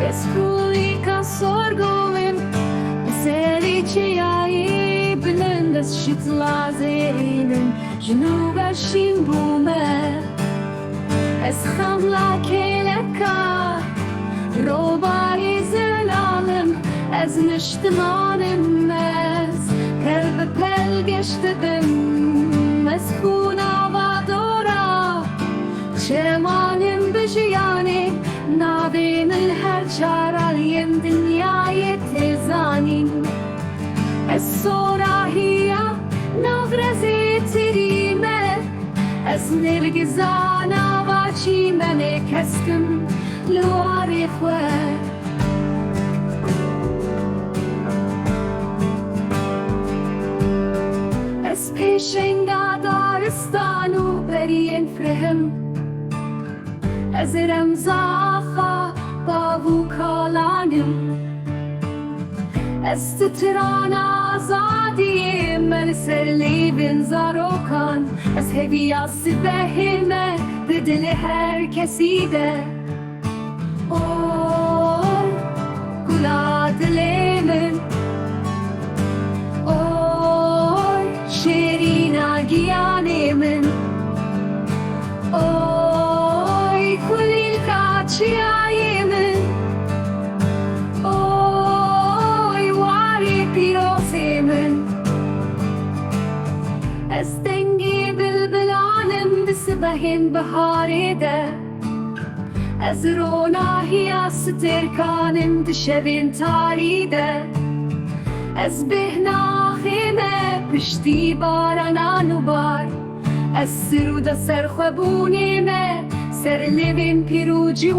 Esculika sorgulin Serici blendes şitlazerinin Jnuga shimbume Es khamla keleka Roba izelalim Ez nishtimanim mez Kelbe pelgeştedim Ez kuna vadora Şemalim bejiyani Navin her çaraliyem dünyayı tezanin Es sorahiya navrezi tirime Ez nirgizana vaçimene keskim luarifwe Es peşenga daristanu beriyen frehim Ez remzaha bavu kalanım Ez titran azadiyim El serlibin zarokan Ez heviyası behime Bedeli herkesi de Oy Gula dilimin Oy Şerina giyanimin Oy Kulil kaçıyayimin Oy Vari pirosimin Ez dengi bilbilanim Disibahin baharide Ez ronahiya stirkanim Dişevin taride Ez bihnahime Pişti barana nubar Ez siruda serxwebunime Serlevin piruci